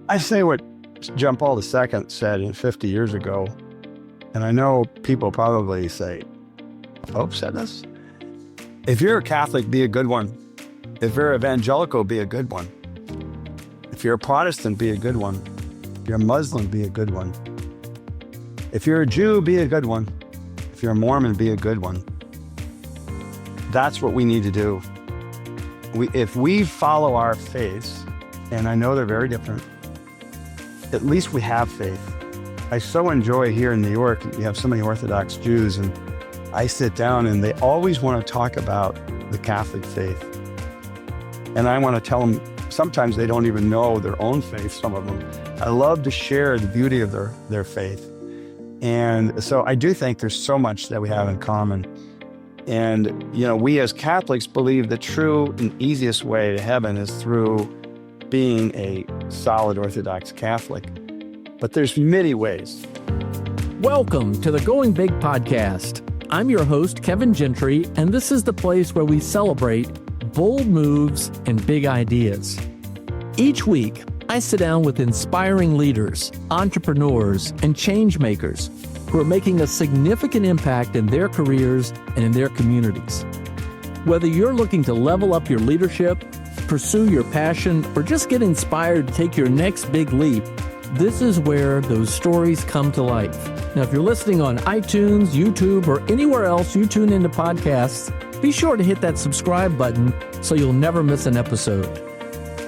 I say what John Paul II said 50 years ago, and I know people probably say, Pope said this? If you're a Catholic, be a good one. If you're evangelical, be a good one. If you're a Protestant, be a good one. If you're a Muslim, be a good one. If you're a Jew, be a good one. If you're a Mormon, be a good one. That's what we need to do. If we follow our faiths, and I know they're very different, at least we have faith. I so enjoy here in New York, you have so many Orthodox Jews, and I sit down and they always want to talk about the Catholic faith. And I want to tell them, sometimes they don't even know their own faith, some of them. I love to share the beauty of their faith. And so I do think there's so much that we have in common. And, we as Catholics believe the true and easiest way to heaven is through being a solid Orthodox Catholic. But there's many ways. Welcome to the Going Big podcast. I'm your host, Kevin Gentry, and this is the place where we celebrate bold moves and big ideas. Each week, I sit down with inspiring leaders, entrepreneurs, and change makers who are making a significant impact in their careers and in their communities. Whether you're looking to level up your leadership, pursue your passion, or just get inspired to take your next big leap, this is where those stories come to life. Now, if you're listening on iTunes, YouTube, or anywhere else you tune into podcasts, be sure to hit that subscribe button so you'll never miss an episode.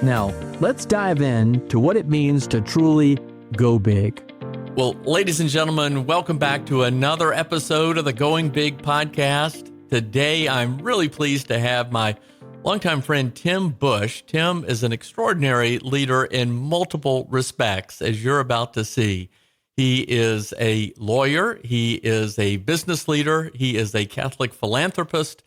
Now, let's dive in to what it means to truly go big. Well, ladies and gentlemen, welcome back to another episode of the Going Big podcast. Today, I'm really pleased to have my longtime friend, Tim Busch. Tim is an extraordinary leader in multiple respects, as you're about to see. He is a lawyer. He is a business leader. He is a Catholic philanthropist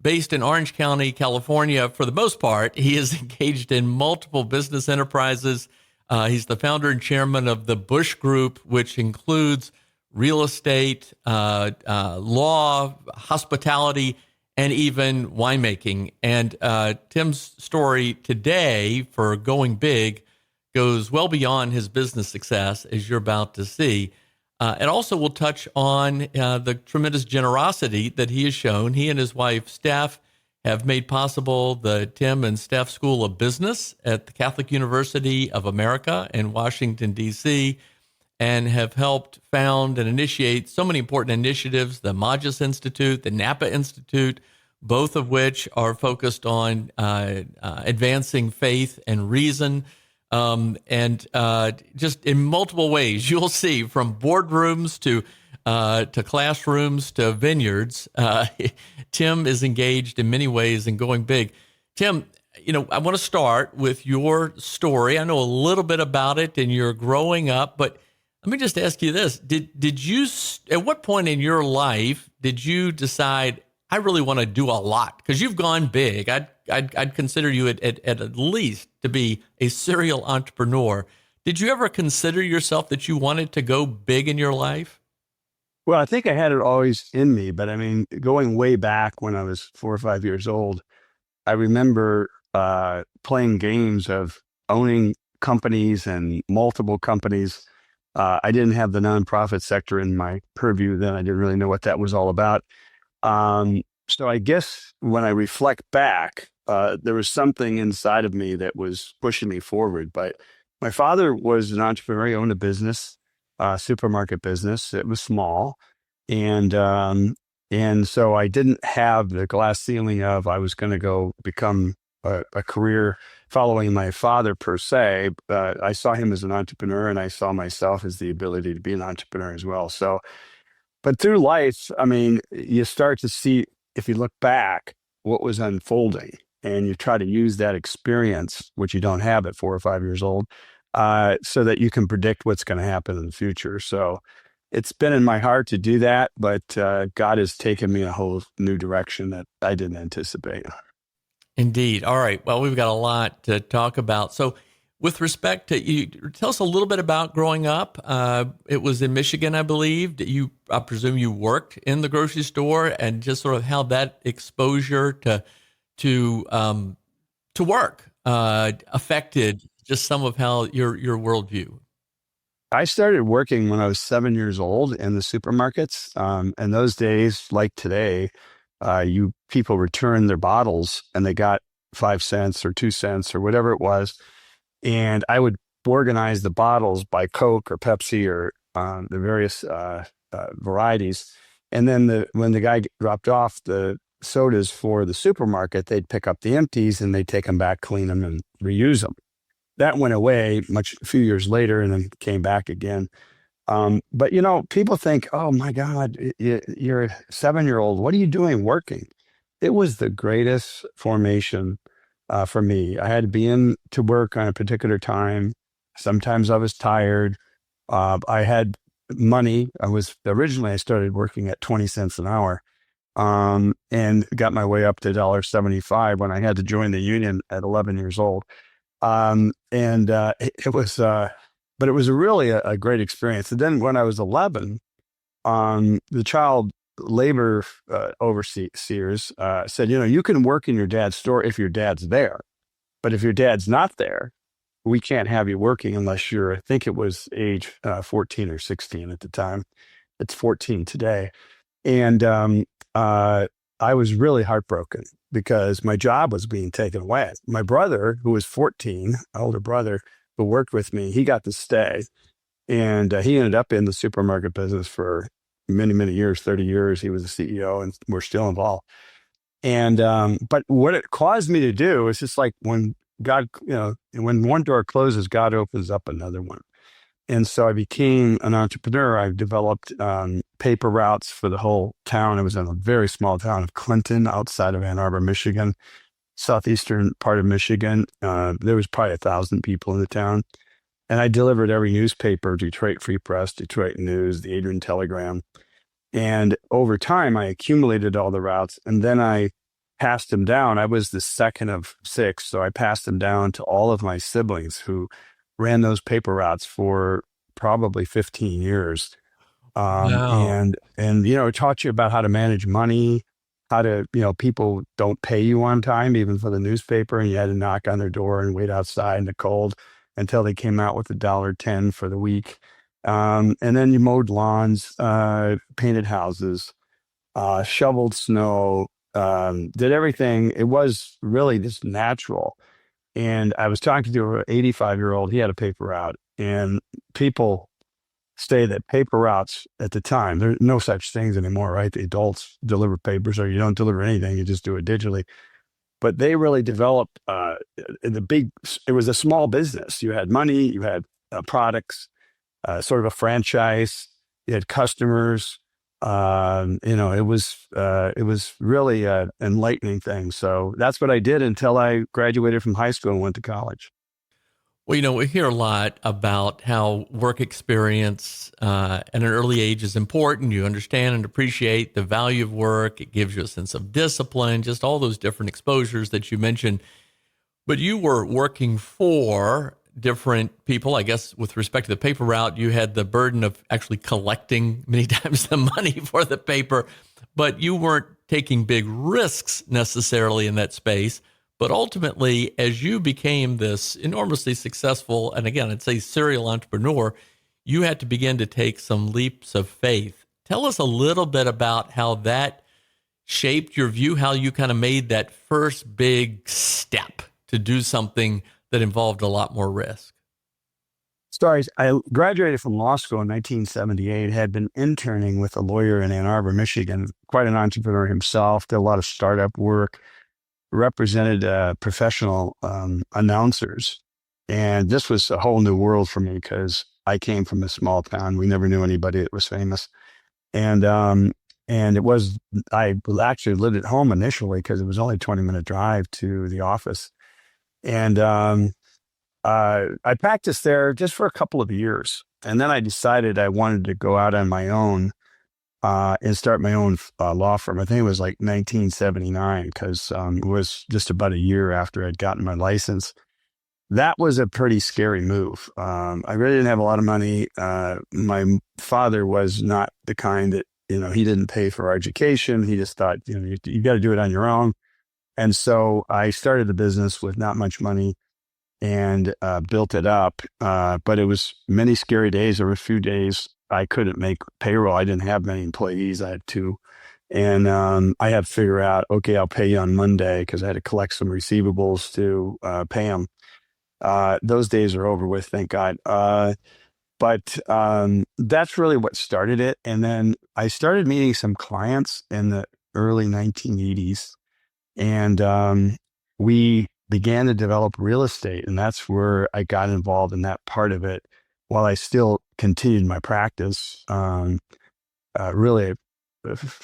based in Orange County, California. For the most part, he is engaged in multiple business enterprises. He's the founder and chairman of the Busch Group, which includes real estate, law, hospitality, and even winemaking. And Tim's story today for Going Big goes well beyond his business success, as you're about to see. It also will touch on the tremendous generosity that he has shown. He and his wife, Steph, have made possible the Tim and Steph School of Business at the Catholic University of America in Washington, D.C., and have helped found and initiate so many important initiatives, the Magis Institute, the Napa Institute, both of which are focused on advancing faith and reason. And just in multiple ways, you'll see, from boardrooms to classrooms to vineyards. Tim is engaged in many ways in going big. Tim, I want to start with your story. I know a little bit about it and you're growing up, but let me just ask you this. Did you, at what point in your life did you decide, I really want to do a lot? Because you've gone big. I'd consider you at least to be a serial entrepreneur. Did you ever consider yourself that you wanted to go big in your life? Well, I think I had it always in me, but I mean, going way back when I was 4 or 5 years old, I remember playing games of owning companies and multiple companies. I didn't have the nonprofit sector in my purview then. I didn't really know what that was all about. So I guess when I reflect back, there was something inside of me that was pushing me forward. But my father was an entrepreneur. He owned a business, supermarket business. It was small. And so I didn't have the glass ceiling of I was going to go become a career following my father per se. I saw him as an entrepreneur, and I saw myself as the ability to be an entrepreneur as well. So, but through life, I mean, you start to see, if you look back, what was unfolding, and you try to use that experience, which you don't have at 4 or 5 years old, so that you can predict what's going to happen in the future. So it's been in my heart to do that, but God has taken me in a whole new direction that I didn't anticipate. Indeed. All right. Well, we've got a lot to talk about. So with respect to you, tell us a little bit about growing up. It was in Michigan, I believe. I presume you worked in the grocery store, and just sort of how that exposure to work affected just some of how your worldview. I started working when I was 7 years old in the supermarkets. And those days, like today, you people returned their bottles and they got 5 cents or 2 cents or whatever it was. And I would organize the bottles by Coke or Pepsi or the various varieties. And then when the guy dropped off the sodas for the supermarket, they'd pick up the empties and they'd take them back, clean them, and reuse them. That went away a few years later and then came back again. But people think, oh my God, you're a 7-year-old. What are you doing working? It was the greatest formation for me. I had to be in to work on a particular time. Sometimes I was tired. I had money. I started working at 20 cents an hour, and got my way up to $1.75 when I had to join the union at 11 years old. It was, but it was really a great experience. And then when I was 11, the child labor overseers said, you can work in your dad's store if your dad's there, but if your dad's not there, we can't have you working unless I think it was age 14 or 16 at the time. It's 14 today. And I was really heartbroken because my job was being taken away. My brother, who was 14, older brother, who worked with me, he got to stay. And he ended up in the supermarket business for many, many years, 30 years. He was the CEO and we're still involved. And but what it caused me to do is just like when God, when one door closes, God opens up another one. And so I became an entrepreneur. I developed paper routes for the whole town. It was in a very small town of Clinton, outside of Ann Arbor, Michigan, southeastern part of Michigan. There was probably 1,000 people in the town. And I delivered every newspaper, Detroit Free Press, Detroit News, the Adrian Telegram. And over time, I accumulated all the routes, and then I passed them down. I was the second of 6, so I passed them down to all of my siblings who ran those paper routes for probably 15 years. Wow. And it taught you about how to manage money, how to, people don't pay you on time, even for the newspaper, and you had to knock on their door and wait outside in the cold until they came out with $1.10 for the week. And then you mowed lawns, painted houses, shoveled snow, did everything. It was really just natural. And I was talking to an 85-year-old, he had a paper route, and people say that paper routes at the time, there's no such things anymore, right? The adults deliver papers, or you don't deliver anything, you just do it digitally. But they really developed it was a small business. You had money, you had products, sort of a franchise, you had customers. It was really an enlightening thing. So that's what I did until I graduated from high school and went to college. Well, we hear a lot about how work experience at an early age is important. You understand and appreciate the value of work. It gives you a sense of discipline, just all those different exposures that you mentioned. But you were working for different people. I guess with respect to the paper route, you had the burden of actually collecting many times the money for the paper, but you weren't taking big risks necessarily in that space. But ultimately, as you became this enormously successful, and again, I'd say serial entrepreneur, you had to begin to take some leaps of faith. Tell us a little bit about how that shaped your view, how you kind of made that first big step to do something that involved a lot more risk. Stories. I graduated from law school in 1978, had been interning with a lawyer in Ann Arbor, Michigan, quite an entrepreneur himself, did a lot of startup work, represented professional announcers. And this was a whole new world for me because I came from a small town. We never knew anybody that was famous. And I actually lived at home initially because it was only a 20-minute drive to the office. And I practiced there just for a couple of years. And then I decided I wanted to go out on my own and start my own law firm. I think it was like 1979 because it was just about a year after I'd gotten my license. That was a pretty scary move. I really didn't have a lot of money. My father was not the kind that, he didn't pay for our education. He just thought, you got to do it on your own. And so I started the business with not much money. and built it up. But it was many scary days. There were a few days I couldn't make payroll. I didn't have many employees. I had two. And I had to figure out, okay, I'll pay you on Monday because I had to collect some receivables to pay them. Those days are over with, thank God. But that's really what started it. And then I started meeting some clients in the early 1980s, and we began to develop real estate. And that's where I got involved in that part of it while I still continued my practice. Really,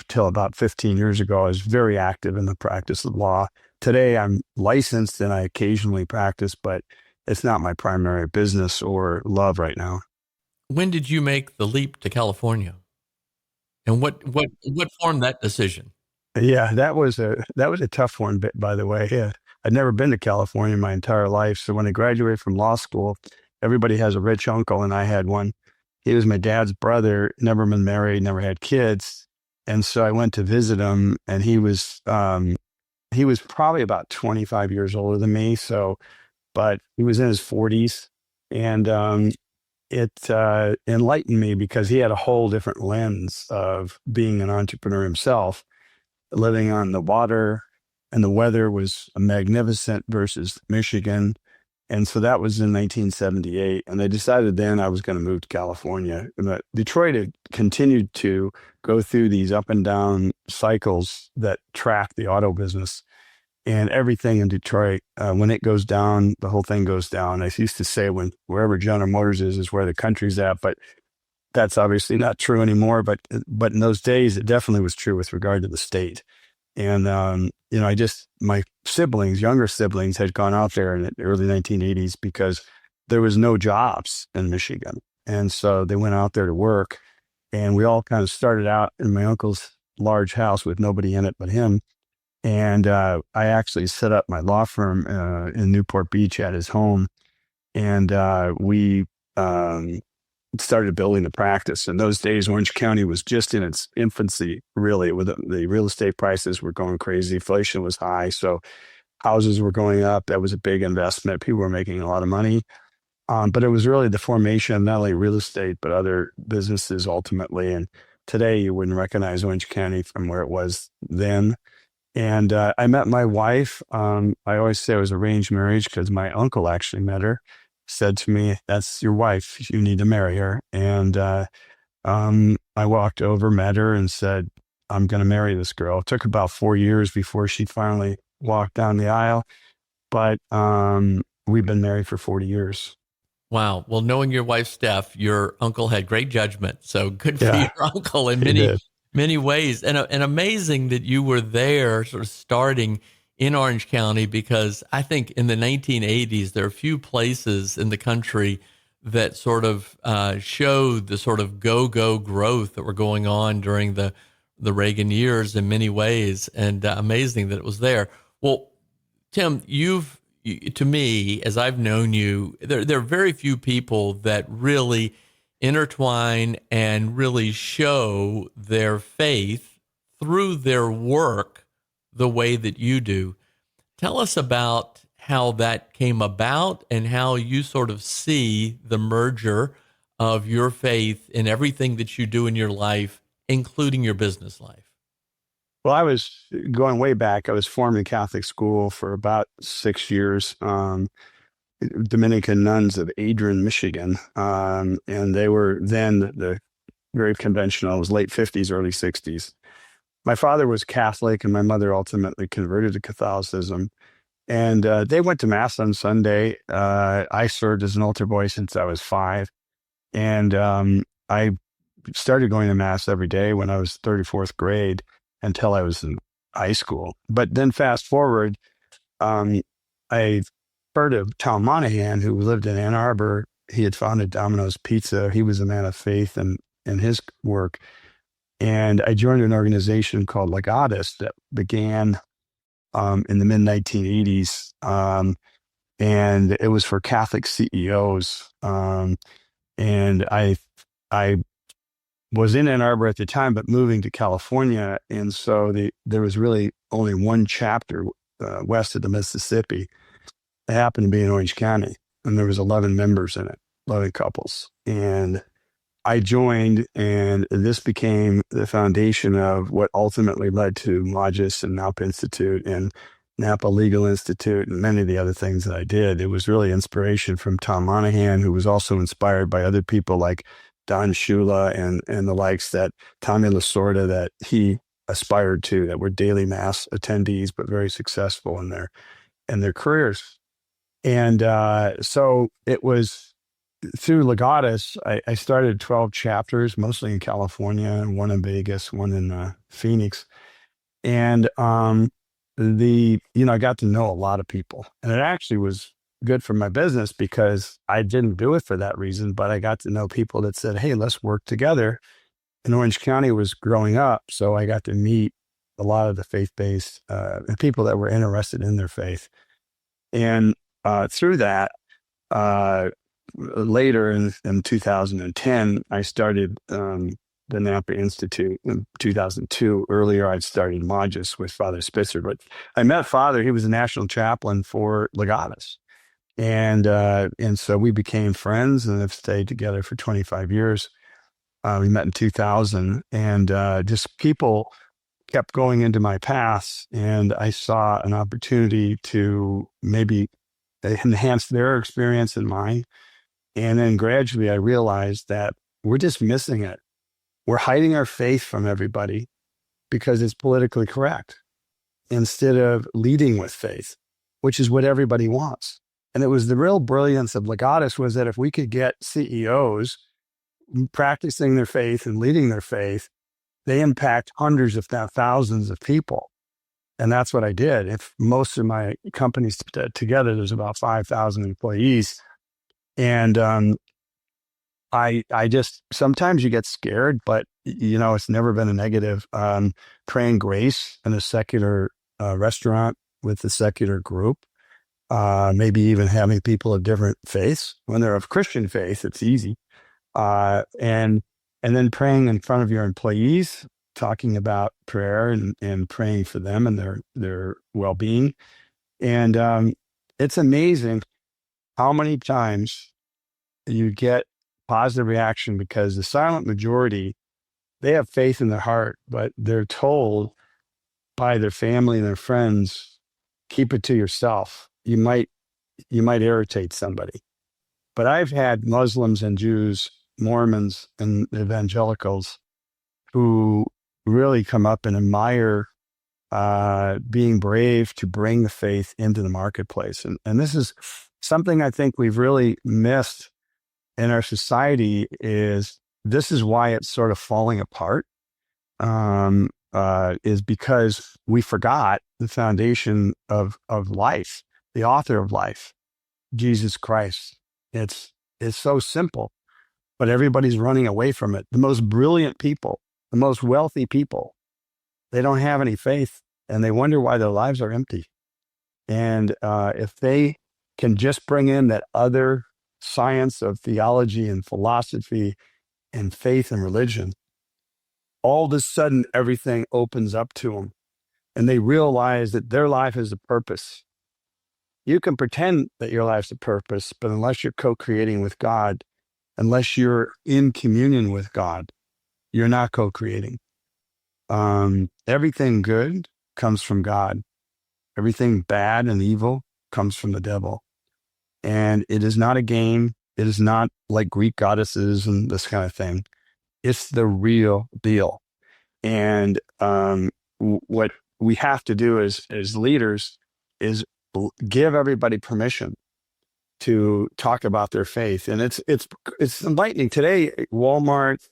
till about 15 years ago, I was very active in the practice of law. Today, I'm licensed and I occasionally practice, but it's not my primary business or love right now. When did you make the leap to California? And what formed that decision? Yeah, that was a tough one, by the way. Yeah. I'd never been to California my entire life. So when I graduated from law school, everybody has a rich uncle, and I had one. He was my dad's brother, never been married, never had kids. And so I went to visit him, and he was probably about 25 years older than me. So, but he was in his 40s, and it enlightened me because he had a whole different lens of being an entrepreneur himself, living on the water, and the weather was magnificent versus Michigan. And so that was in 1978. And I decided then I was going to move to California. But Detroit had continued to go through these up and down cycles that track the auto business. And everything in Detroit, when it goes down, the whole thing goes down. I used to say wherever General Motors is where the country's at, but that's obviously not true anymore. But in those days, it definitely was true with regard to the state. And, my younger siblings had gone out there in the early 1980s because there was no jobs in Michigan. And so they went out there to work, and we all kind of started out in my uncle's large house with nobody in it but him. And I actually set up my law firm in Newport Beach at his home. And we started building the practice. In those days, Orange County was just in its infancy, really. With the real estate prices were going crazy. Inflation was high. So houses were going up. That was a big investment. People were making a lot of money. But it was really the formation of not only real estate, but other businesses ultimately. And today, you wouldn't recognize Orange County from where it was then. And I met my wife. I always say it was arranged marriage because my uncle actually met her, said to me, "That's your wife. You need to marry her." And I walked over, met her, and said, "I'm going to marry this girl." It took about 4 years before she finally walked down the aisle. But we've been married for 40 years. Wow. Well, knowing your wife, Steph, your uncle had great judgment. So good for Yeah, your uncle in he did. many ways. And amazing that you were there sort of starting in Orange County, because I think in the 1980s, there are a few places in the country that sort of showed the sort of go-go growth that were going on during the Reagan years in many ways, and amazing that it was there. Well, Tim, to me, as I've known you, there are very few people that really intertwine and really show their faith through their work the way that you do. Tell us about how that came about and how you sort of see the merger of your faith in everything that you do in your life, including your business life. Well, I was going way back. I was formed in Catholic school for about 6 years. Dominican nuns of Adrian, Michigan. And they were then the very conventional. It was late 50s, early 60s. My father was Catholic, and my mother ultimately converted to Catholicism. And they went to Mass on Sunday. I served as an altar boy since I was 5. And I started going to Mass every day when I was 34th grade until I was in high school. But then fast forward, I heard of Tom Monahan, who lived in Ann Arbor. He had founded Domino's Pizza. He was a man of faith in his work. And I joined an organization called Legatus that began in the mid-1980s. And it was for Catholic CEOs. And I was in Ann Arbor at the time, but moving to California. And so there was really only one chapter west of the Mississippi. It happened to be in Orange County, and there was 11 members in it, 11 couples. And I joined, and this became the foundation of what ultimately led to Magis and Napa Institute and Napa Legal Institute and many of the other things that I did. It was really inspiration from Tom Monahan, who was also inspired by other people like Don Shula and the likes, that Tommy Lasorda, that he aspired to, that were daily mass attendees, but very successful in their careers. And so it was through Legatus, I started 12 chapters, mostly in California, one in Vegas, one in Phoenix. And I got to know a lot of people. And it actually was good for my business because I didn't do it for that reason, but I got to know people that said, hey, let's work together. And Orange County was growing up, so I got to meet a lot of the faith-based people that were interested in their faith. And through that, later in 2010, I started the Napa Institute in 2002. Earlier, I'd started Magis with Father Spitzer. But I met Father. He was a national chaplain for Legatus. And so we became friends and have stayed together for 25 years. We met in 2000, and just people kept going into my paths, and I saw an opportunity to maybe enhance their experience and mine. And then gradually I realized that we're just missing it. We're hiding our faith from everybody because it's politically correct instead of leading with faith, which is what everybody wants. And it was the real brilliance of Legatus, was that if we could get CEOs practicing their faith and leading their faith, they impact hundreds, if not thousands of people. And that's what I did. If most of my companies together, there's about 5,000 employees. And I just, sometimes you get scared, but it's never been a negative. Praying grace in a secular restaurant with a secular group, maybe even having people of different faiths. When they're of Christian faith, it's easy. And then praying in front of your employees, talking about prayer and praying for them and their well-being. And it's amazing how many times you get positive reaction, because the silent majority, they have faith in their heart, but they're told by their family and their friends, keep it to yourself. You might irritate somebody. But I've had Muslims and Jews, Mormons and evangelicals who really come up and admire being brave to bring the faith into the marketplace. And this is something I think we've really missed in our society. This is why it's sort of falling apart, is because we forgot the foundation of life, the author of life, Jesus Christ. It's so simple, but everybody's running away from it. The most brilliant people, the most wealthy people, they don't have any faith, and they wonder why their lives are empty. And if they can just bring in that other science of theology and philosophy and faith and religion, all of a sudden everything opens up to them, and they realize that their life is a purpose. You can pretend that your life's a purpose, but unless you're co-creating with God, unless you're in communion with God, you're not co-creating. Everything good comes from God. Everything bad and evil comes from the devil. And it is not a game. It is not like Greek goddesses and this kind of thing. It's the real deal. And what we have to do as leaders is give everybody permission to talk about their faith. And it's enlightening. Today, Walmart,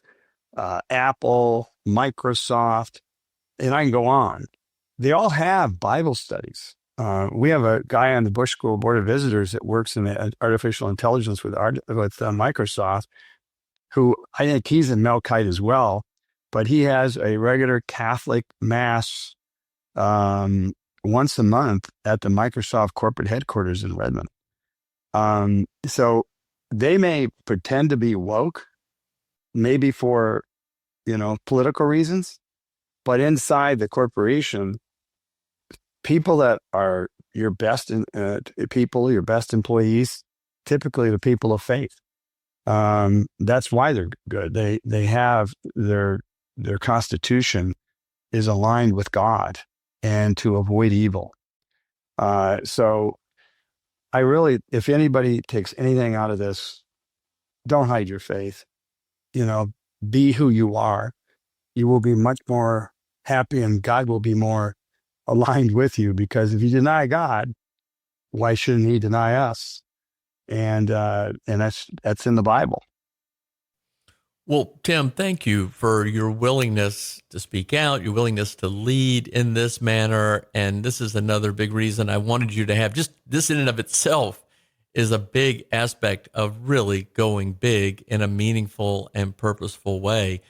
Apple, Microsoft, and I can go on. They all have Bible studies. We have a guy on the Busch School Board of Visitors that works in the artificial intelligence with Microsoft, who I think he's a Melkite as well, but he has a regular Catholic mass once a month at the Microsoft corporate headquarters in Redmond. So they may pretend to be woke, maybe for, political reasons, but inside the corporation, people that are your best people, your best employees, typically the people of faith. That's why they're good. They have their constitution is aligned with God and to avoid evil. So I really, if anybody takes anything out of this, don't hide your faith. Be who you are. You will be much more happy, and God will be more aligned with you, because if you deny God, why shouldn't he deny us? And that's in the Bible. Well, Tim, thank you for your willingness to speak out, your willingness to lead in this manner. And this is another big reason I wanted you to have. Just this in and of itself is a big aspect of really going big in a meaningful and purposeful way.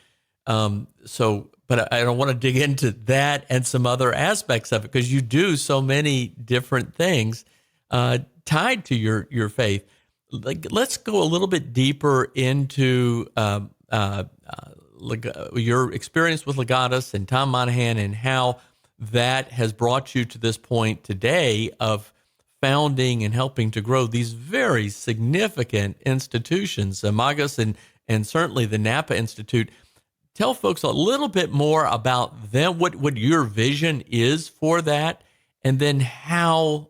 But I don't want to dig into that and some other aspects of it, because you do so many different things tied to your faith. Let's go a little bit deeper into your experience with Legatus and Tom Monahan, and how that has brought you to this point today of founding and helping to grow these very significant institutions, Magis and certainly the Napa Institute. Tell folks a little bit more about them, what your vision is for that, and then how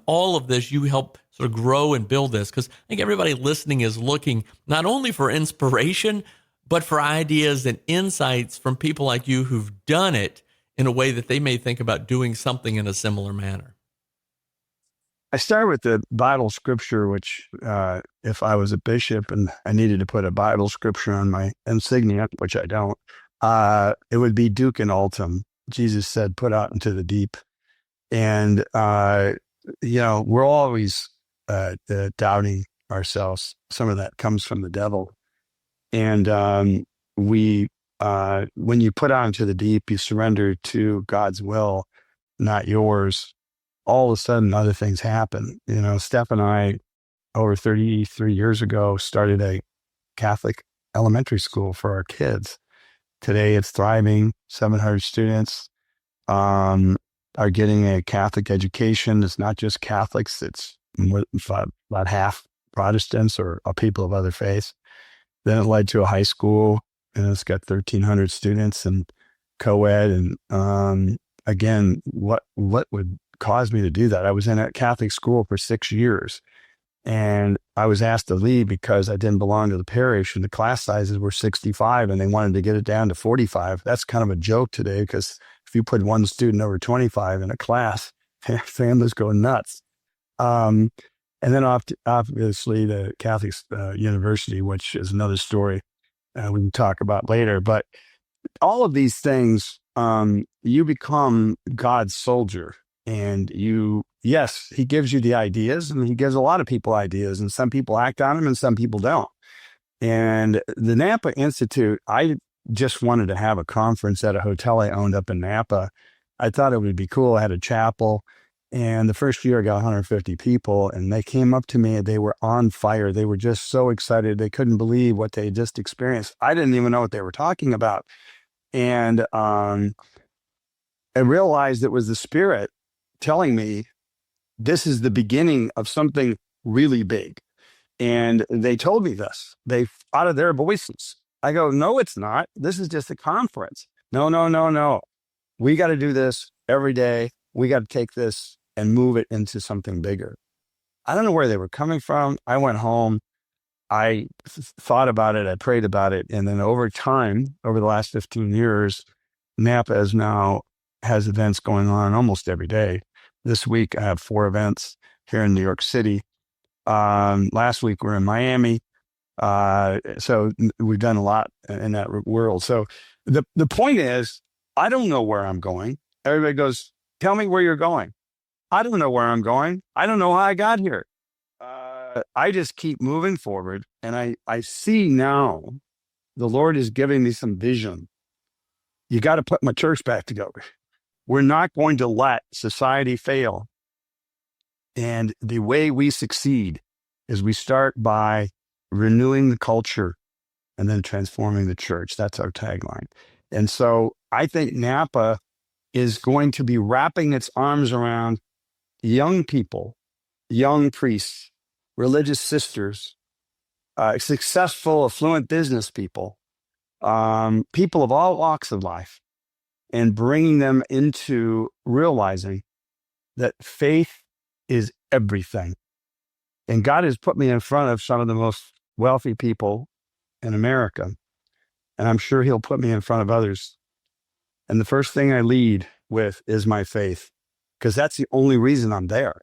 all of this you help sort of grow and build this. Because I think everybody listening is looking not only for inspiration, but for ideas and insights from people like you who've done it in a way that they may think about doing something in a similar manner. I start with the Bible scripture, which if I was a bishop and I needed to put a Bible scripture on my insignia, which I don't, it would be Duc in Altum. Jesus said, put out into the deep. And, we're always doubting ourselves. Some of that comes from the devil. And when you put out into the deep, you surrender to God's will, not yours. All of a sudden, other things happen. Steph and I, over 33 years ago, started a Catholic elementary school for our kids. Today, it's thriving. 700 students are getting a Catholic education. It's not just Catholics. It's about half Protestants or people of other faiths. Then it led to a high school, and it's got 1,300 students and co-ed. And again, what would caused me to do that? I was in a Catholic school for 6 years, and I was asked to leave because I didn't belong to the parish, and the class sizes were 65, and they wanted to get it down to 45. That's kind of a joke today, because if you put one student over 25 in a class, families go nuts. And then obviously the Catholic University, which is another story we can talk about later. But all of these things, you become God's soldier. And yes, he gives you the ideas, and he gives a lot of people ideas, and some people act on them and some people don't. And the Napa Institute, I just wanted to have a conference at a hotel I owned up in Napa. I thought it would be cool. I had a chapel, and the first year I got 150 people, and they came up to me and they were on fire. They were just so excited. They couldn't believe what they just experienced. I didn't even know what they were talking about. And I realized it was the Spirit telling me this is the beginning of something really big. And they told me this. They out of their voices. I go, no, it's not. This is just a conference. No. We got to do this every day. We got to take this and move it into something bigger. I don't know where they were coming from. I went home. I thought about it. I prayed about it. And then over time, over the last 15 years, Napa has events going on almost every day. This week, I have 4 events here in New York City. Last week, we're in Miami. So we've done a lot in that world. So the point is, I don't know where I'm going. Everybody goes, tell me where you're going. I don't know where I'm going. I don't know how I got here. I just keep moving forward. And I see now the Lord is giving me some vision. You got to put my church back together. We're not going to let society fail. And the way we succeed is we start by renewing the culture and then transforming the church. That's our tagline. And so I think Napa is going to be wrapping its arms around young people, young priests, religious sisters, successful, affluent business people, people of all walks of life, and bringing them into realizing that faith is everything. And God has put me in front of some of the most wealthy people in America, and I'm sure he'll put me in front of others. And the first thing I lead with is my faith, because that's the only reason I'm there.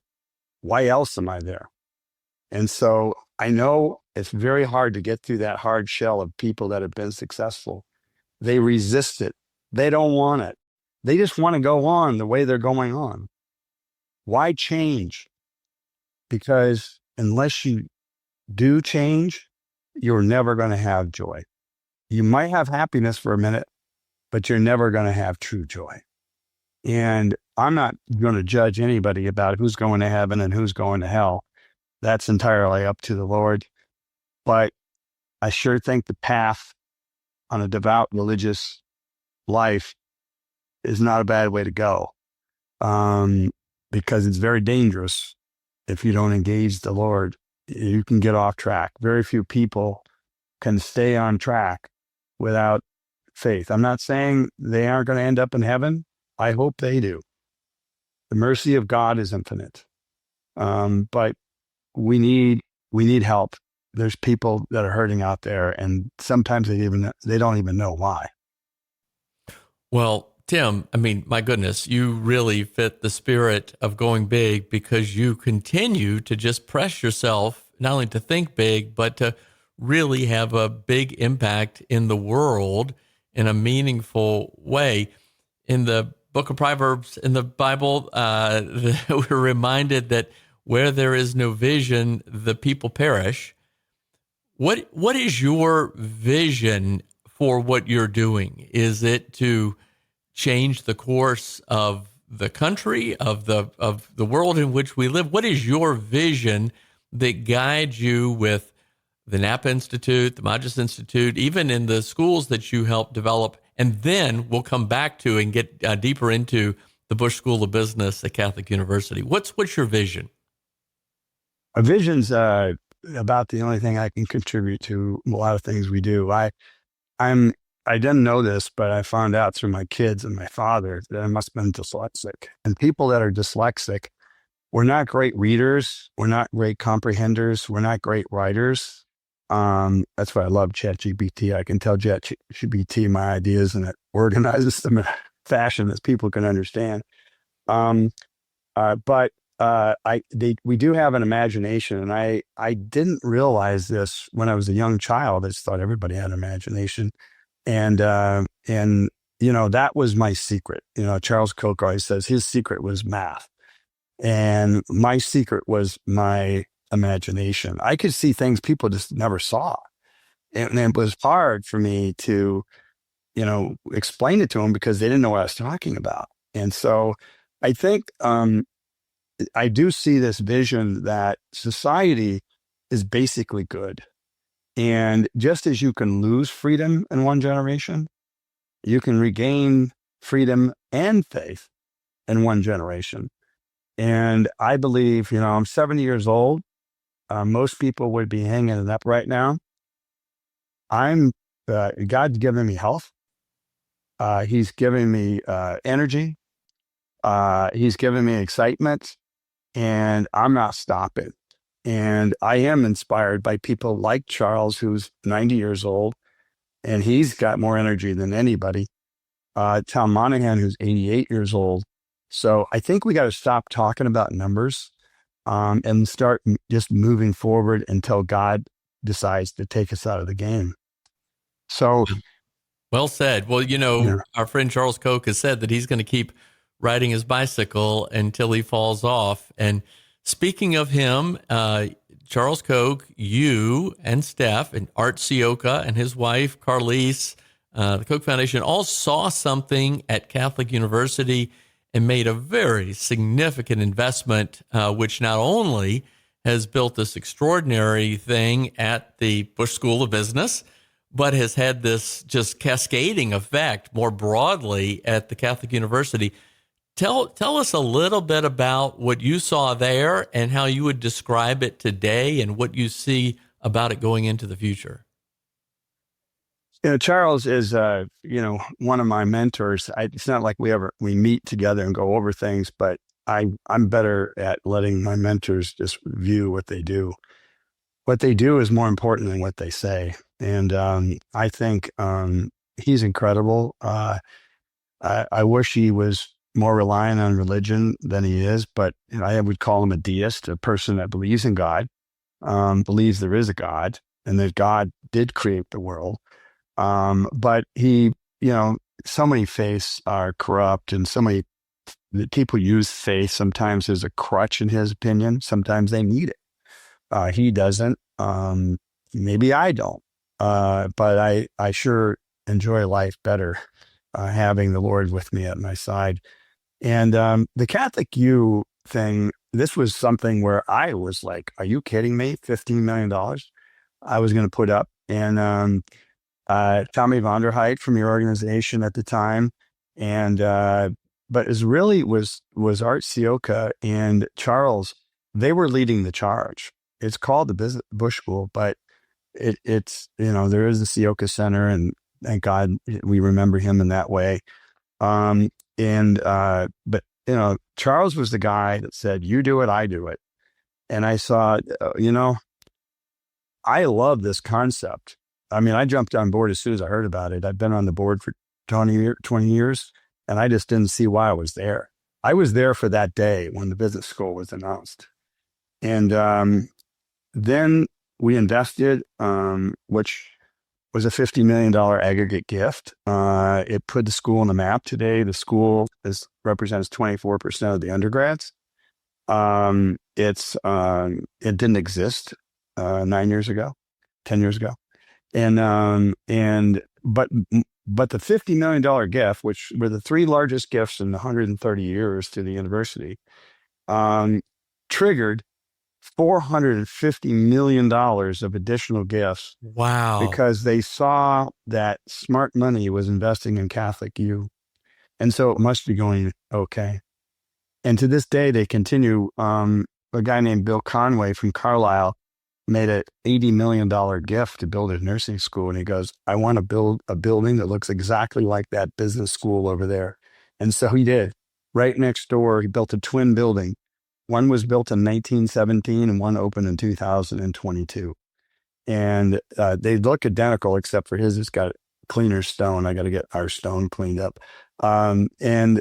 Why else am I there? And so I know it's very hard to get through that hard shell of people that have been successful. They resist it. They don't want it. They just want to go on the way they're going on. Why change? Because unless you do change, you're never going to have joy. You might have happiness for a minute, but you're never going to have true joy. And I'm not going to judge anybody about who's going to heaven and who's going to hell. That's entirely up to the Lord. But I sure think the path on a devout religious life is not a bad way to go, because it's very dangerous if you don't engage the Lord. You can get off track. Very few people can stay on track without faith. I'm not saying they aren't going to end up in heaven. I hope they do. The mercy of God is infinite. But we need help. There's people that are hurting out there, and sometimes they don't even know why. Well, Tim, I mean, my goodness, you really fit the spirit of going big, because you continue to just press yourself not only to think big, but to really have a big impact in the world in a meaningful way. In the book of Proverbs in the Bible, we're reminded that where there is no vision, the people perish. What is your vision for what you're doing? Is it to change the course of the country, of the world in which we live? What is your vision that guides you with the Napa Institute, the Magis Institute, even in the schools that you help develop? And then we'll come back to and get deeper into the Busch School of Business at Catholic University. What's your vision? A vision's about the only thing I can contribute to a lot of things we do. I didn't know this, but I found out through my kids and my father that I must have been dyslexic. And people that are dyslexic, we're not great readers. We're not great comprehenders. We're not great writers. That's why I love ChatGPT. I can tell ChatGPT my ideas, and it organizes them in a fashion that people can understand. But we do have an imagination, and I didn't realize this when I was a young child. I just thought everybody had an imagination, and that was my secret. Charles Koch always says his secret was math, and my secret was my imagination. I could see things people just never saw, and it was hard for me to explain it to them because they didn't know what I was talking about. And so I think I do see this vision that society is basically good. And just as you can lose freedom in one generation, you can regain freedom and faith in one generation. And I believe, I'm 70 years old. Most people would be hanging it up right now. God's given me health. He's given me energy. He's given me excitement. And I'm not stopping. And I am inspired by people like Charles, who's 90 years old, and he's got more energy than anybody. Tom Monahan, who's 88 years old. So I think we got to stop talking about numbers and start just moving forward until God decides to take us out of the game. So, well said. Well, our friend Charles Koch has said that he's going to keep riding his bicycle until he falls off. And speaking of him, Charles Koch, you and Steph and Art Sioka and his wife, Carlise, the Koch Foundation, all saw something at Catholic University and made a very significant investment, which not only has built this extraordinary thing at the Busch School of Business, but has had this just cascading effect more broadly at the Catholic University. Tell us a little bit about what you saw there and how you would describe it today and what you see about it going into the future. Charles is, one of my mentors. It's not like we meet together and go over things, but I'm better at letting my mentors just view what they do. What they do is more important than what they say. And I think he's incredible. I wish he was more reliant on religion than he is, but I would call him a deist, a person that believes in God, believes there is a God, and that God did create the world. But so many faiths are corrupt, and so many people use faith sometimes as a crutch, in his opinion. Sometimes they need it. He doesn't. Maybe I don't. But I sure enjoy life better having the Lord with me at my side. And the Catholic U thing, this was something where I was like, are you kidding me? $15 million I was going to put up. And Tommy Vonderheit from your organization at the time. And but it really was Art Sioka and Charles. They were leading the charge. It's called the Busch School, but it's there is the Sioka Center, and thank God we remember him in that way. But Charles was the guy that said, "You do it, I do it," and I saw, I love this concept. I mean, I jumped on board as soon as I heard about it. I've been on the board for 20 years, and I just didn't see why I was there. I was there for that day when the business school was announced. And then we invested, which was a $50 million aggregate gift. It put the school on the map today. The school represents 24% of the undergrads. It didn't exist 9 years ago, 10 years ago. But the $50 million gift, which were the three largest gifts in 130 years to the university, triggered $450 million of additional gifts. Wow. Because they saw that smart money was investing in Catholic U. And so it must be going okay. And to this day, they continue. A guy named Bill Conway from Carlisle made an $80 million gift to build a nursing school. And he goes, I want to build a building that looks exactly like that business school over there. And so he did. Right next door, he built a twin building. One was built in 1917 and one opened in 2022. And they look identical, except for his, it's got cleaner stone. I got to get our stone cleaned up. And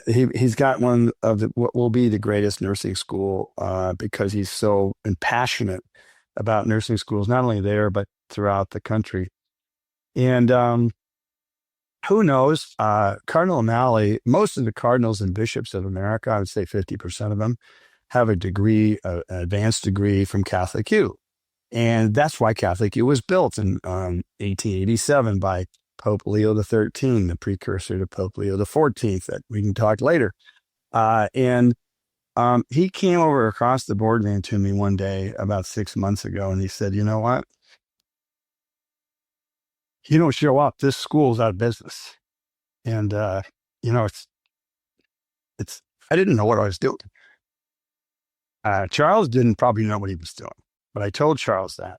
he's got one of what will be the greatest nursing school because he's so passionate about nursing schools, not only there, but throughout the country. And who knows? Cardinal O'Malley, most of the cardinals and bishops of America, I would say 50% of them, have a degree, an advanced degree from Catholic U. And that's why Catholic U was built in 1887 by Pope Leo XIII, the precursor to Pope Leo XIV, that we can talk later. He came over across the boardroom to me one day about 6 months ago, and he said, you know what? You don't show up, this school's out of business. And, it's I didn't know what I was doing. Charles didn't probably know what he was doing, but I told Charles that.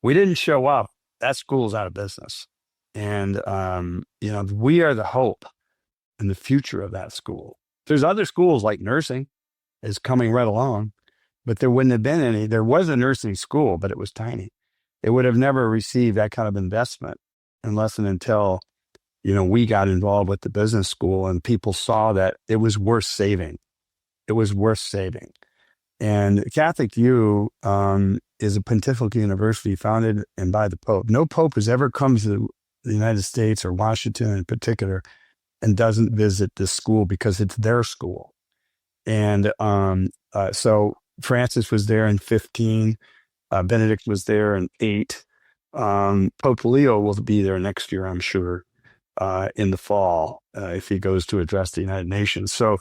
We didn't show up, that school's out of business. And, we are the hope and the future of that school. There's other schools like nursing is coming right along, but there wouldn't have been any. There was a nursing school, but it was tiny. It would have never received that kind of investment unless and until, we got involved with the business school and people saw that it was worth saving. It was worth saving. And Catholic U is a pontifical university founded and by the Pope. No Pope has ever come to the United States or Washington in particular and doesn't visit this school because it's their school. And so Francis was there in 15. Benedict was there in 8. Pope Leo will be there next year, I'm sure, in the fall, if he goes to address the United Nations. So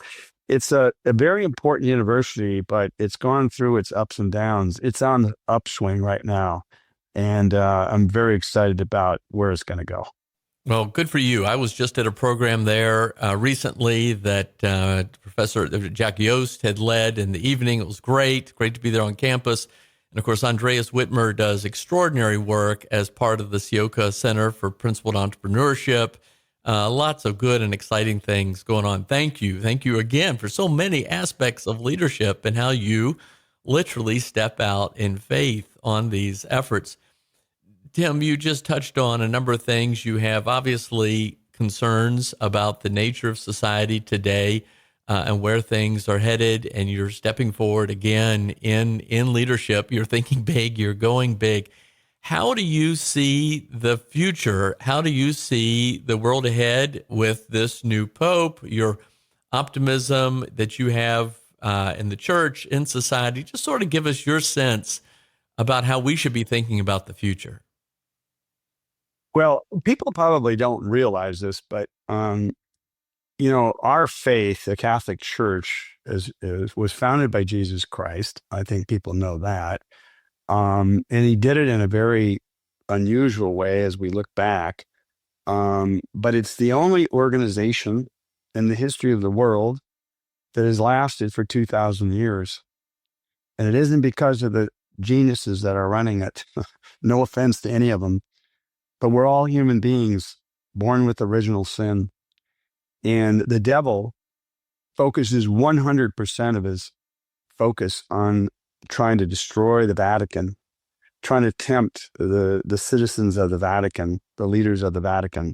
it's a very important university, but it's gone through its ups and downs. It's on the upswing right now. And I'm very excited about where it's going to go. Well, good for you. I was just at a program there recently that Professor Jack Yost had led in the evening. It was great. Great to be there on campus. And of course, Andreas Whitmer does extraordinary work as part of the Sioka Center for Principled Entrepreneurship. Lots of good and exciting things going on. Thank you. Thank you again for so many aspects of leadership and how you literally step out in faith on these efforts. Tim, you just touched on a number of things. You have obviously concerns about the nature of society today and where things are headed, and you're stepping forward again in leadership. You're thinking big, you're going big. How do you see the future? How do you see the world ahead with this new pope, your optimism that you have in the church, in society? Just sort of give us your sense about how we should be thinking about the future. Well, people probably don't realize this, but our faith, the Catholic Church, was founded by Jesus Christ. I think people know that, and he did it in a very unusual way as we look back. But it's the only organization in the history of the world that has lasted for 2,000 years, and it isn't because of the geniuses that are running it. No offense to any of them. But we're all human beings born with original sin. And the devil focuses 100% of his focus on trying to destroy the Vatican, trying to tempt the citizens of the Vatican, the leaders of the Vatican.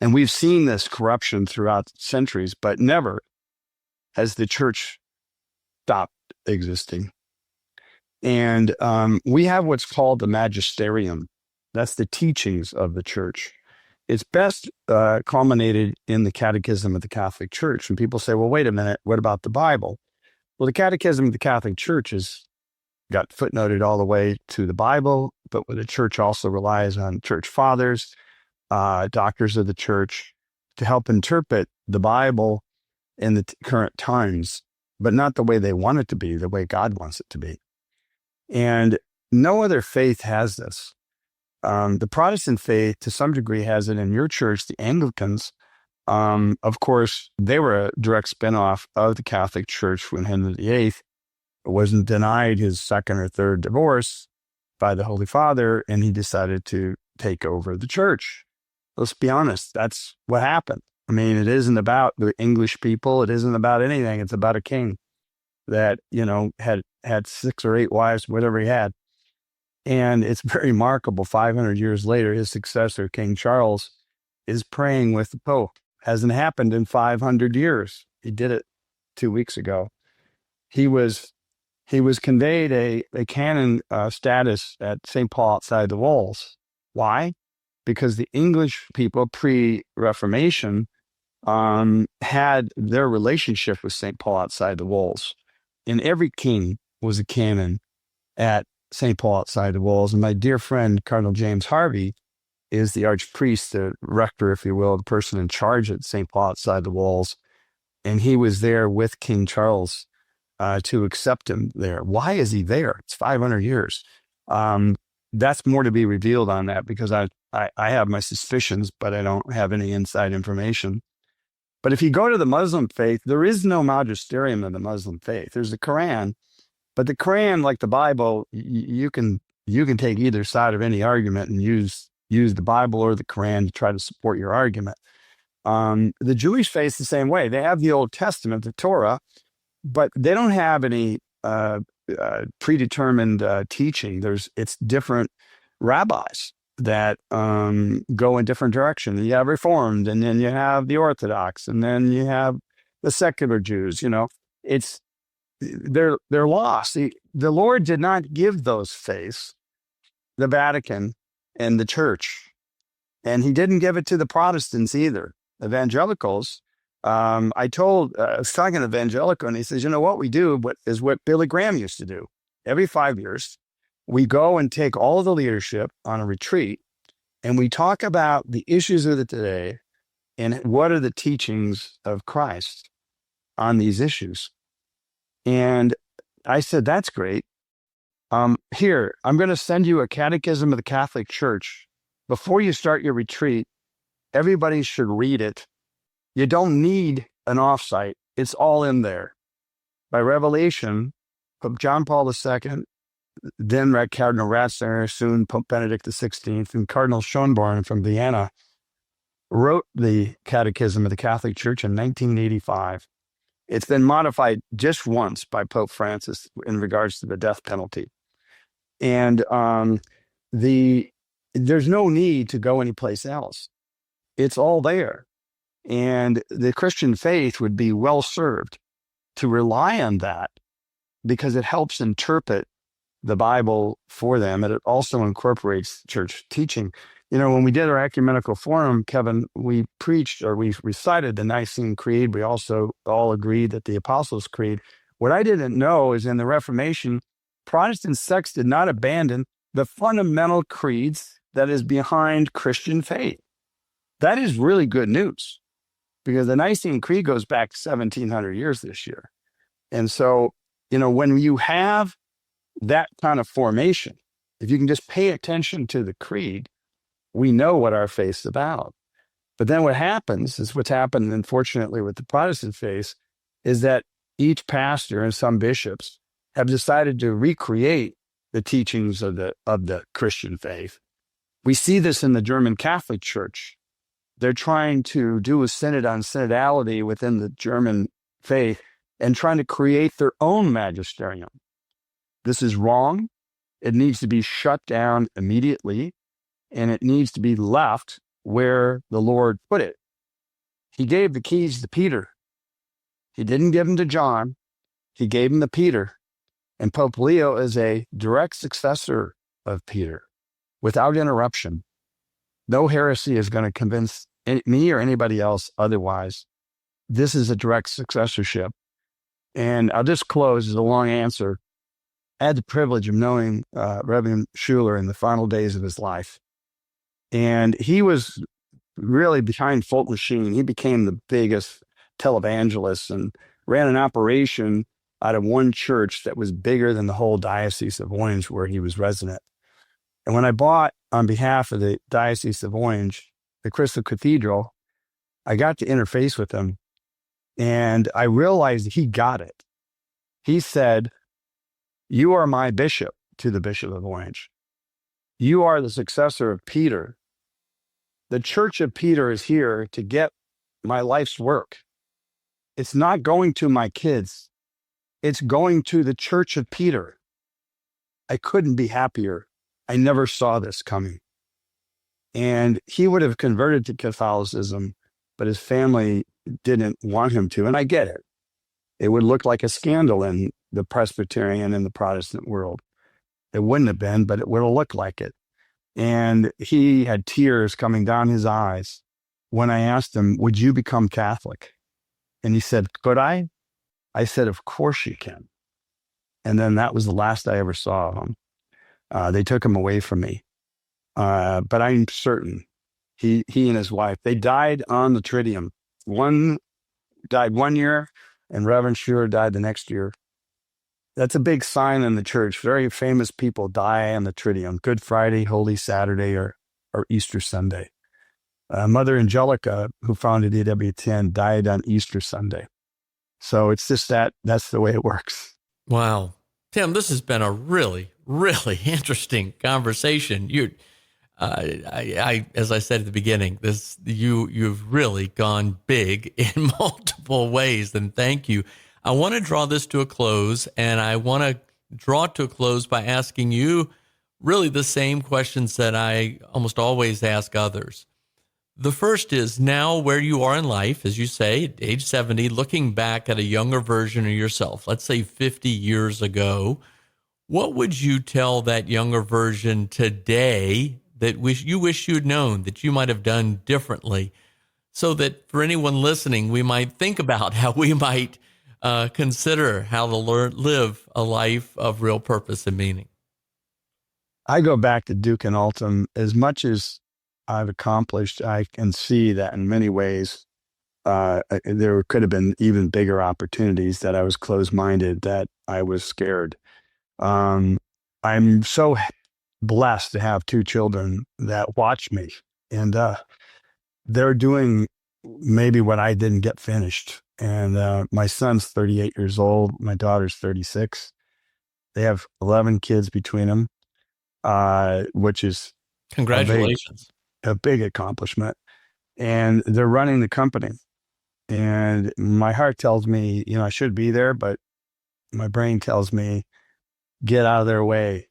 And we've seen this corruption throughout centuries, but never has the church stopped existing. And we have what's called the magisterium. That's the teachings of the church. It's best culminated in the Catechism of the Catholic Church. And people say, well, wait a minute, what about the Bible? Well, the Catechism of the Catholic Church has got footnoted all the way to the Bible, but the church also relies on church fathers, doctors of the church, to help interpret the Bible in the current times, but not the way they want it to be, the way God wants it to be. And no other faith has this. The Protestant faith, to some degree, has it in your church. The Anglicans, of course, they were a direct spinoff of the Catholic Church when Henry VIII wasn't denied his second or third divorce by the Holy Father, and he decided to take over the church. Let's be honest, that's what happened. I mean, it isn't about the English people. It isn't about anything. It's about a king that, had 6 or 8 wives, whatever he had. And it's very remarkable. 500 years later, his successor, King Charles, is praying with the Pope. Hasn't happened in 500 years. He did it 2 weeks ago. He was conveyed a canon status at St. Paul outside the walls. Why? Because the English people pre-Reformation had their relationship with St. Paul outside the walls. And every king was a canon at St. Paul outside the walls. And my dear friend, Cardinal James Harvey, is the archpriest, the rector, if you will, the person in charge at St. Paul outside the walls. And he was there with King Charles to accept him there. Why is he there? It's 500 years. That's more to be revealed on that, because I have my suspicions, but I don't have any inside information. But if you go to the Muslim faith, there is no magisterium in the Muslim faith. There's the Quran. But the Quran, like the Bible, you can take either side of any argument and use the Bible or the Quran to try to support your argument. The Jewish faith is the same way. They have the Old Testament, the Torah, but they don't have any predetermined teaching. It's different rabbis that go in different directions. You have Reformed, and then you have the Orthodox, and then you have the secular Jews. They're lost. The Lord did not give those faiths, the Vatican and the church. And he didn't give it to the Protestants either. Evangelicals, I was talking to an evangelical, and he says, what we do is what Billy Graham used to do. Every 5 years, we go and take all of the leadership on a retreat, and we talk about the issues of the today and what are the teachings of Christ on these issues. And I said, that's great. Here, I'm going to send you a catechism of the Catholic Church. Before you start your retreat, Everybody should read it. You don't need an offsite. It's all in there. By revelation, Pope John Paul II, then Cardinal Ratzinger, soon Pope Benedict XVI, and Cardinal Schönborn from Vienna wrote the Catechism of the Catholic Church in 1985. It's been modified just once by Pope Francis in regards to the death penalty. And there's no need to go anyplace else. It's all there. And the Christian faith would be well served to rely on that because it helps interpret the Bible for them. And it also incorporates church teaching. You know, when we did our ecumenical forum, Kevin, we preached or we recited the Nicene Creed. We also all agreed that the Apostles' Creed. What I didn't know is in the Reformation, Protestant sects did not abandon the fundamental creeds that is behind Christian faith. That is really good news because the Nicene Creed goes back 1,700 years this year. And so, you know, when you have that kind of formation, if you can just pay attention to the creed, we know what our faith's about. But then what happens is what's happened, unfortunately, with the Protestant faith is that each pastor and some bishops have decided to recreate the teachings of the Christian faith. We see this in the German Catholic Church. They're trying to do a synod on synodality within the German faith and trying to create their own magisterium. This is wrong. It needs to be shut down immediately, and it needs to be left where the Lord put it. He gave the keys to Peter. He didn't give them to John. He gave them to Peter. And Pope Leo is a direct successor of Peter without interruption. No heresy is going to convince me or anybody else otherwise. This is a direct successorship. And I'll just close as a long answer. I had the privilege of knowing Reverend Schuler in the final days of his life. And he was really behind Fulton Sheen. He became the biggest televangelist and ran an operation out of one church that was bigger than the whole Diocese of Orange where he was resident. And when I bought, on behalf of the Diocese of Orange, the Crystal Cathedral, I got to interface with him. And I realized he got it. He said, "You are my bishop," to the Bishop of Orange. "You are the successor of Peter. The Church of Peter is here to get my life's work. It's not going to my kids. It's going to the Church of Peter." I couldn't be happier. I never saw this coming. And he would have converted to Catholicism, but his family didn't want him to. And I get it. It would look like a scandal in the Presbyterian and the Protestant world. It wouldn't have been, but it would have looked like it. And he had tears coming down his eyes when I asked him, "Would you become Catholic?" And he said, "Could I?" I said, "Of course you can." And then that was the last I ever saw of him. They took him away from me. But I'm certain he and his wife, they died on the Triduum. One died 1 year and Reverend Schuler died the next year. That's a big sign in the church. Very famous people die on the Triduum, Good Friday, Holy Saturday, or Easter Sunday. Mother Angelica, who founded EWTN, died on Easter Sunday. So it's just that's the way it works. Wow. Tim, this has been a really, really interesting conversation. As I said at the beginning, you've really gone big in multiple ways, and thank you. I want to draw this to a close, and I want to draw it to a close by asking you really the same questions that I almost always ask others. The first is, now where you are in life, as you say, at age 70, looking back at a younger version of yourself, let's say 50 years ago, what would you tell that younger version today that you wish you'd known, that you might have done differently, so that for anyone listening, we might think about how we might consider how to live a life of real purpose and meaning? I go back to Duke and Altum. As much as I've accomplished, I can see that in many ways there could have been even bigger opportunities, that I was closed-minded, that I was scared. I'm so blessed to have two children that watch me. And they're doing maybe what I didn't get finished. And my son's 38 years old. My daughter's 36. They have 11 kids between them, which is Congratulations. a big accomplishment. And they're running the company. And my heart tells me, I should be there, but my brain tells me, get out of their way.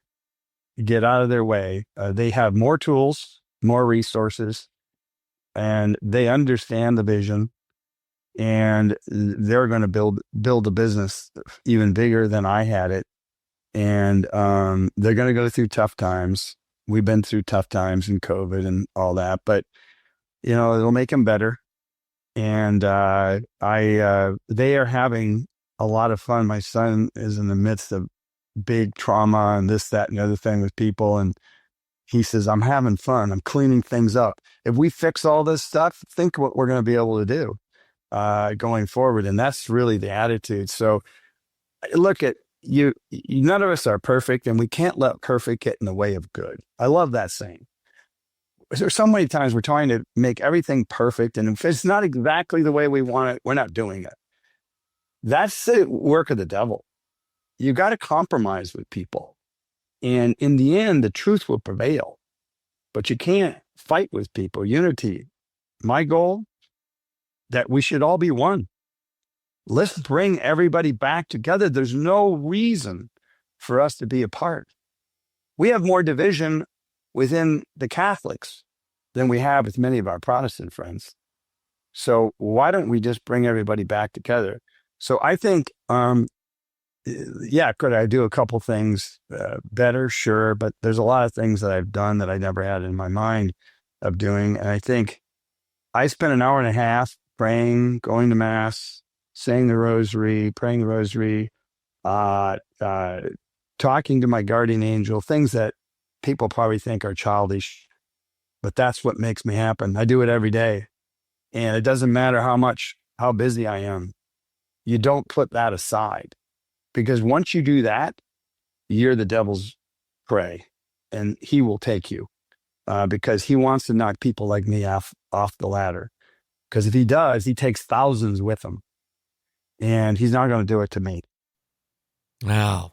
Get out of their way. They have more tools, more resources, and they understand the vision. And they're going to build a business even bigger than I had it. And they're going to go through tough times. We've been through tough times in COVID and all that, but it'll make them better. And they are having a lot of fun. My son is in the midst of big trauma and this, that, and the other thing with people. And he says, I'm having fun. I'm cleaning things up. If we fix all this stuff, think what we're going to be able to do going forward. And that's really the attitude. So look at you. None of us are perfect, and we can't let perfect get in the way of good. I love that saying. There's so many times we're trying to make everything perfect, and if it's not exactly the way we want it, we're not doing it. That's the work of the devil. You got to compromise with people. And in the end, the truth will prevail. But you can't fight with people. Unity. My goal, that we should all be one. Let's bring everybody back together. There's no reason for us to be apart. We have more division within the Catholics than we have with many of our Protestant friends. So why don't we just bring everybody back together? So I think, could I do a couple things better? Sure. But there's a lot of things that I've done that I never had in my mind of doing. And I think I spent an hour and a half praying, going to mass, saying the rosary, praying the rosary, talking to my guardian angel, things that people probably think are childish, but that's what makes me happen. I do it every day. And it doesn't matter how busy I am. You don't put that aside, because once you do that, you're the devil's prey, and he will take you because he wants to knock people like me off the ladder. Because if he does, he takes thousands with him, and he's not going to do it to me. Wow.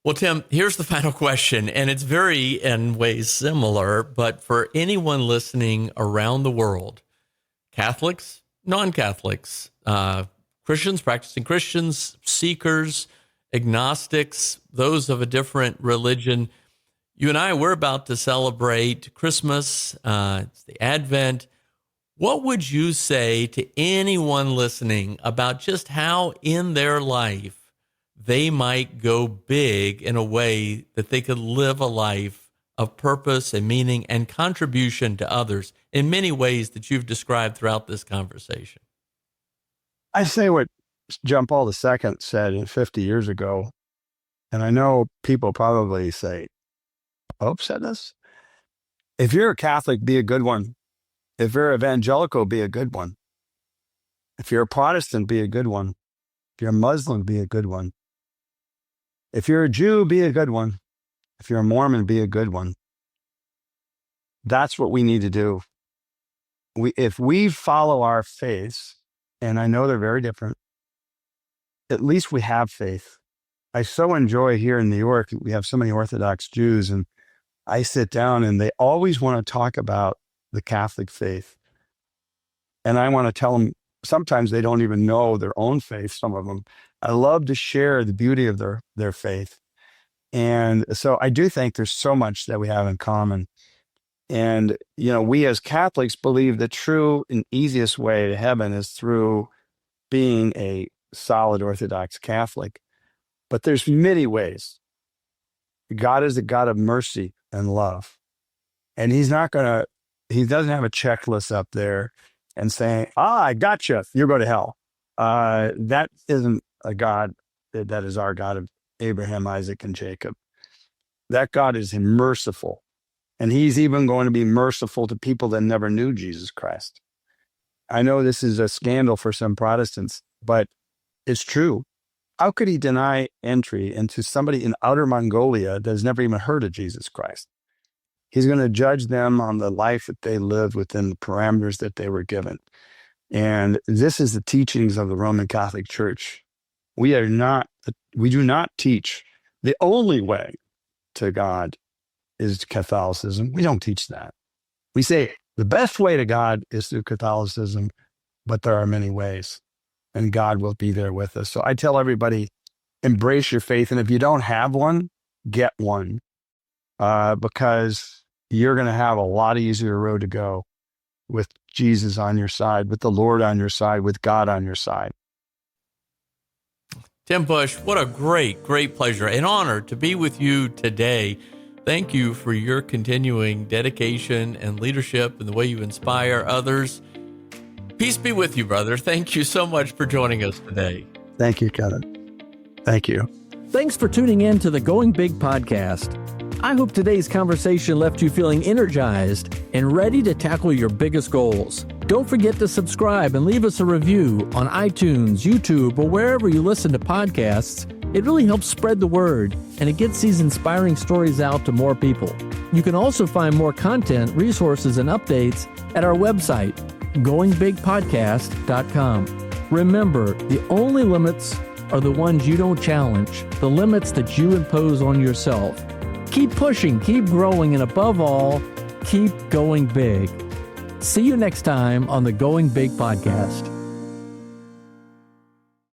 Well, Tim, here's the final question, and it's very, in ways, similar, but for anyone listening around the world, Catholics, non-Catholics, Christians, practicing Christians, seekers, agnostics, those of a different religion, you and I, we're about to celebrate Christmas, it's the Advent. What would you say to anyone listening about just how in their life they might go big in a way that they could live a life of purpose and meaning and contribution to others in many ways that you've described throughout this conversation? I say what John Paul II said 50 years ago, and I know people probably say, Pope said this? If you're a Catholic, be a good one. If you're evangelical, be a good one. If you're a Protestant, be a good one. If you're a Muslim, be a good one. If you're a Jew, be a good one. If you're a Mormon, be a good one. That's what we need to do. If we follow our faith, and I know they're very different, at least we have faith. I so enjoy here in New York, we have so many Orthodox Jews, and I sit down and they always want to talk about the Catholic faith. And I want to tell them, sometimes they don't even know their own faith, some of them. I love to share the beauty of their faith. And so I do think there's so much that we have in common. And, we as Catholics believe the true and easiest way to heaven is through being a solid Orthodox Catholic. But there's many ways. God is a God of mercy and love. And he doesn't have a checklist up there and saying, I gotcha, you're going to hell. That isn't a God that is our God of Abraham, Isaac, and Jacob. That God is merciful. And he's even going to be merciful to people that never knew Jesus Christ. I know this is a scandal for some Protestants, but it's true. How could he deny entry into somebody in outer Mongolia that has never even heard of Jesus Christ? He's going to judge them on the life that they lived within the parameters that they were given. And this is the teachings of the Roman Catholic Church. We do not teach the only way to God is Catholicism. We don't teach that. We say the best way to God is through Catholicism, but there are many ways, and God will be there with us. So I tell everybody, embrace your faith. And if you don't have one, get one, because you're going to have a lot easier road to go with Jesus on your side, with the Lord on your side, with God on your side. Tim Busch, what a great pleasure and honor to be with you today. Thank you for your continuing dedication and leadership and the way you inspire others. Peace be with you, brother. Thank you so much for joining us today. Thank you, Kevin. Thank you. Thanks for tuning in to the Going Big podcast. I hope today's conversation left you feeling energized and ready to tackle your biggest goals. Don't forget to subscribe and leave us a review on iTunes, YouTube, or wherever you listen to podcasts. It really helps spread the word, and it gets these inspiring stories out to more people. You can also find more content, resources, and updates at our website, goingbigpodcast.com. Remember, the only limits are the ones you don't challenge, the limits that you impose on yourself. Keep pushing, keep growing, and above all, keep going big. See you next time on the Going Big podcast.